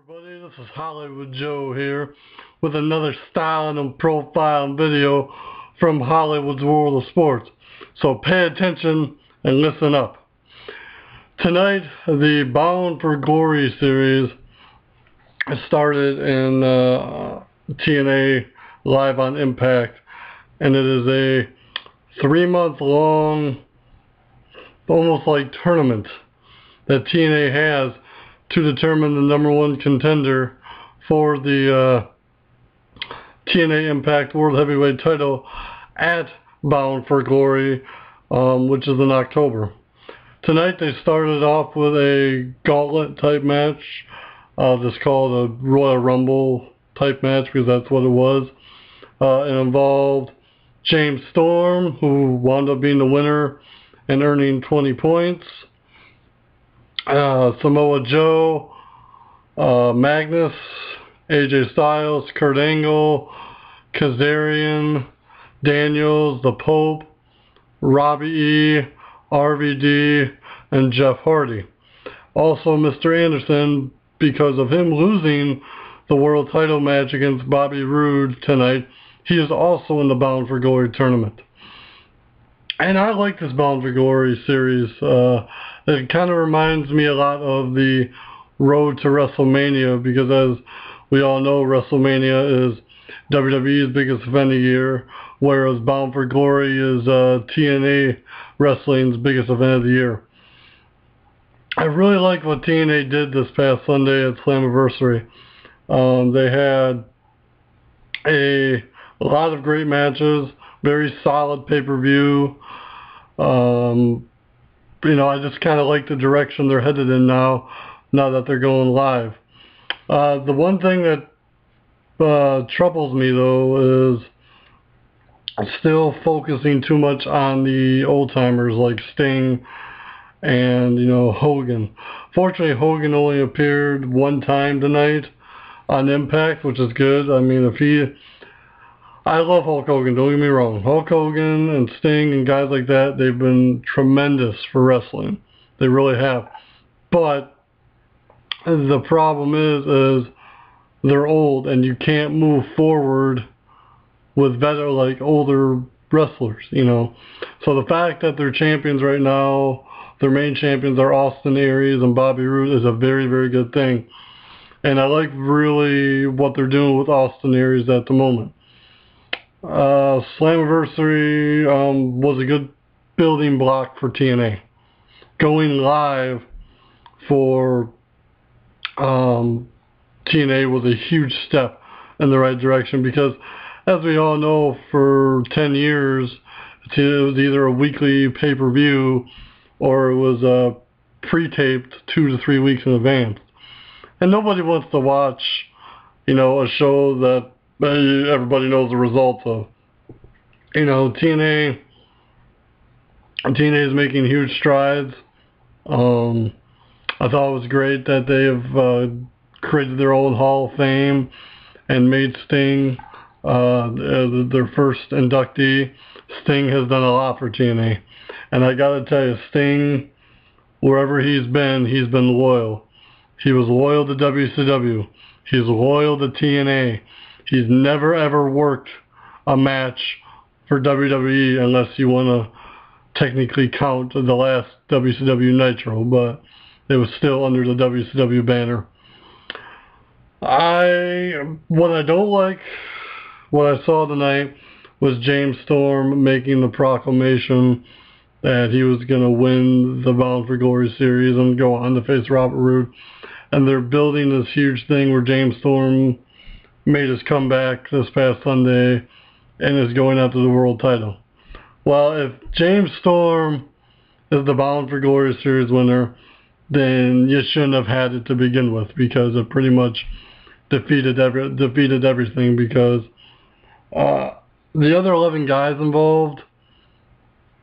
Everybody, this is Hollywood Joe here with another styling and profiling video from Hollywood's World of Sports. So pay attention and listen up. Tonight, the Bound for Glory series started in TNA Live on Impact, and it is a 3-month-long, almost like tournament that TNA has to determine the #1 contender for the TNA Impact World Heavyweight title at Bound for Glory, which is in October. Tonight they started off with a gauntlet type match. I'll just call it a Royal Rumble type match because that's what it was. It involved James Storm, who wound up being the winner and earning 20 points. Samoa Joe, Magnus, AJ Styles, Kurt Angle, Kazarian, Daniels, The Pope, Robbie E, RVD, and Jeff Hardy. Also Mr. Anderson, because of him losing the world title match against Bobby Roode tonight, he is also in the Bound for Glory tournament. And I like this Bound for Glory series. It kind of reminds me a lot of the Road to WrestleMania, because as we all know, WrestleMania is WWE's biggest event of the year, whereas Bound for Glory is TNA Wrestling's biggest event of the year. I really like what TNA did this past Sunday at Slammiversary. They had a lot of great matches, very solid pay-per-view. I just kind of like the direction they're headed in now that they're going live. The one thing that troubles me, though, is still focusing too much on the old-timers like Sting and, Hogan. Fortunately, Hogan only appeared one time tonight on Impact, which is good. I mean, I love Hulk Hogan, don't get me wrong. Hulk Hogan and Sting and guys like that, they've been tremendous for wrestling. They really have. But the problem is they're old, and you can't move forward with better, like, older wrestlers, So the fact that they're champions right now, their main champions are Austin Aries and Bobby Roode, is a very, very good thing. And I like really what they're doing with Austin Aries at the moment. Slammiversary was a good building block for TNA. Going live for TNA was a huge step in the right direction, because as we all know, for 10 years it was either a weekly pay-per-view or it was pre-taped 2 to 3 weeks in advance. And nobody wants to watch, a show that everybody knows the results of. TNA is making huge strides. I thought it was great that they have created their own Hall of Fame and made Sting their first inductee. Sting has done a lot for TNA. And I gotta tell you, Sting, wherever he's been loyal. He was loyal to WCW. He's loyal to TNA. He's never ever worked a match for WWE, unless you want to technically count the last WCW Nitro, but it was still under the WCW banner. What I don't like, what I saw tonight, was James Storm making the proclamation that he was going to win the Bound for Glory series and go on to face Robert Roode. And they're building this huge thing where James Storm made his comeback this past Sunday and is going after the world title. Well, if James Storm is the Bound for Glory series winner, then you shouldn't have had it to begin with, because it pretty much defeated everything, because the other 11 guys involved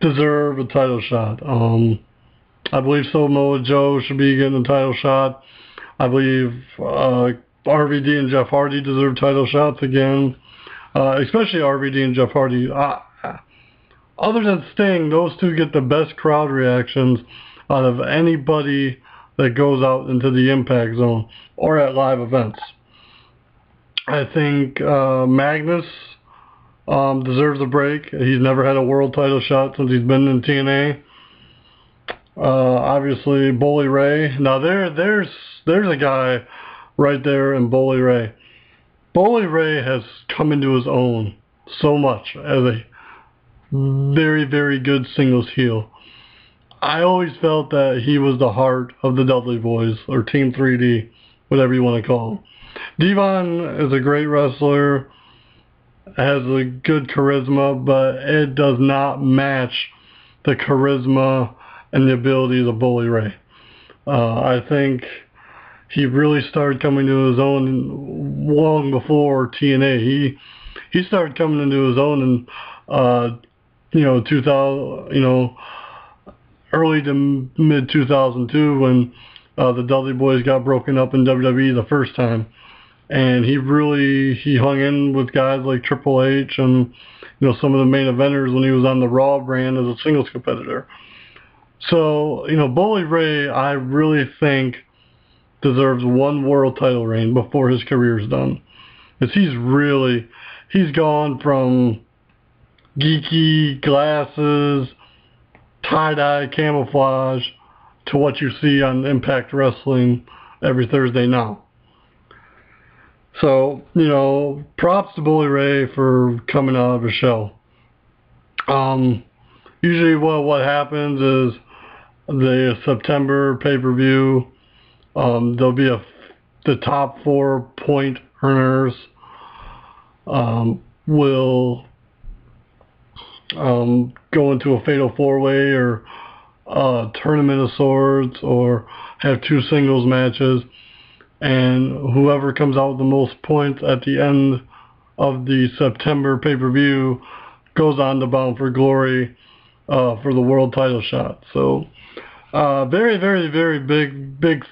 deserve a title shot. I believe Samoa Joe should be getting a title shot. I believe RVD and Jeff Hardy deserve title shots again, especially RVD and Jeff Hardy. Other than Sting, those two get the best crowd reactions out of anybody that goes out into the Impact Zone or at live events. I think Magnus deserves a break. He's never had a world title shot since he's been in TNA. Obviously, Bully Ray. Now there's a guy right there in Bully Ray. Bully Ray has come into his own so much as a very, very good singles heel. I always felt that he was the heart of the Dudley Boys, or Team 3D, whatever you want to call him. Devon is a great wrestler, has a good charisma, but it does not match the charisma and the abilities of Bully Ray. I think he really started coming to his own long before TNA. He started coming into his own in 2000, early to mid 2002 when the Dudley Boys got broken up in WWE the first time, and he hung in with guys like Triple H and some of the main eventers when he was on the Raw brand as a singles competitor. So Bully Ray, I really think deserves one world title reign before his career's done, because he's gone from geeky glasses, tie-dye camouflage to what you see on Impact Wrestling every Thursday now. So, props to Bully Ray for coming out of his shell. Usually what happens is the September pay-per-view, there'll be the top 4 point earners will go into a fatal 4-way or a tournament of sorts, or have 2 singles matches, and whoever comes out with the most points at the end of the September pay-per-view goes on to Bound for Glory for the world title shot. So very, very, very big,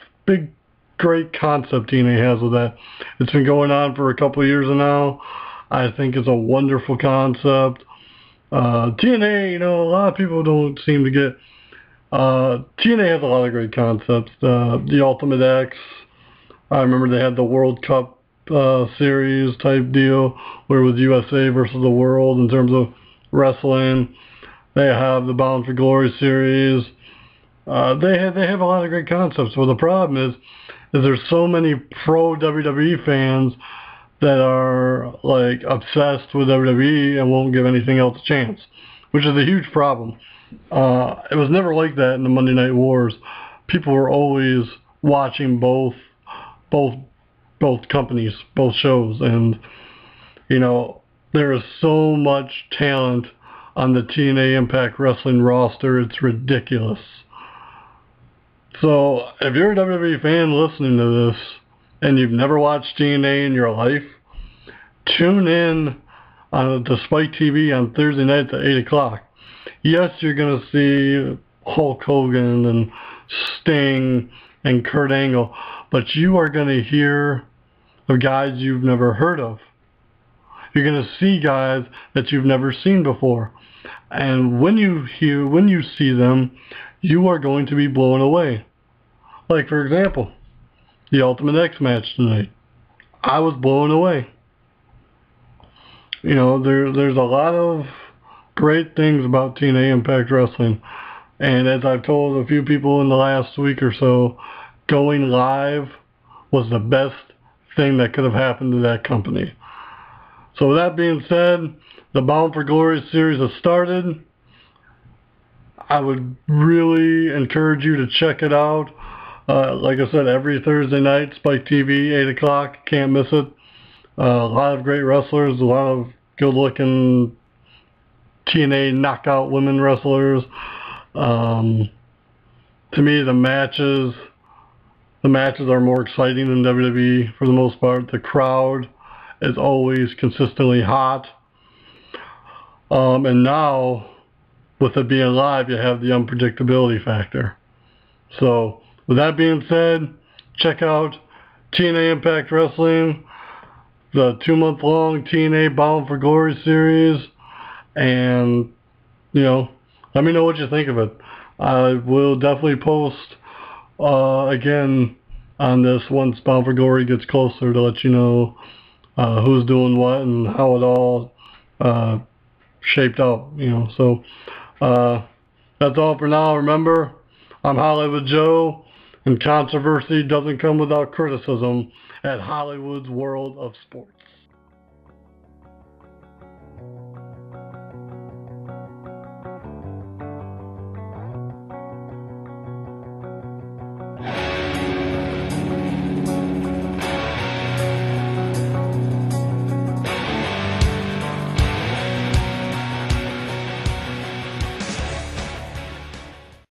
great concept TNA has with that. It's been going on for a couple of years now. I think it's a wonderful concept. TNA, a lot of people don't seem to get. TNA has a lot of great concepts. The Ultimate X. I remember they had the World Cup series type deal where it was USA versus the world in terms of wrestling. They have the Bound for Glory series. They have a lot of great concepts. Well, the problem is there's so many pro WWE fans that are like obsessed with WWE and won't give anything else a chance, which is a huge problem. It was never like that in the Monday Night Wars. People were always watching both companies, both shows, and there is so much talent on the TNA Impact Wrestling roster. It's ridiculous. So if you're a WWE fan listening to this and you've never watched TNA in your life, tune in to Spike TV on Thursday nights at 8 o'clock. Yes, you're going to see Hulk Hogan and Sting and Kurt Angle, but you are going to hear of guys you've never heard of. You're going to see guys that you've never seen before. And when you see them, you are going to be blown away. Like, for example, the Ultimate X match tonight. I was blown away. There's a lot of great things about TNA Impact Wrestling. And as I've told a few people in the last week or so, going live was the best thing that could have happened to that company. So with that being said, the Bound for Glory series has started. I would really encourage you to check it out. Like I said, every Thursday night, Spike TV, 8 o'clock. Can't miss it. A lot of great wrestlers, a lot of good-looking TNA knockout women wrestlers. To me, the matches are more exciting than WWE for the most part. The crowd is always consistently hot. And now, with it being live, you have the unpredictability factor. So, with that being said, check out TNA Impact Wrestling, the 2-month-long TNA Bound for Glory series, and, let me know what you think of it. I will definitely post again on this once Bound Glory gets closer to let you know who's doing what and how it all shaped out, you know. So that's all for now. Remember, I'm Hollywood Joe, and controversy doesn't come without criticism at Hollywood's World of Sports.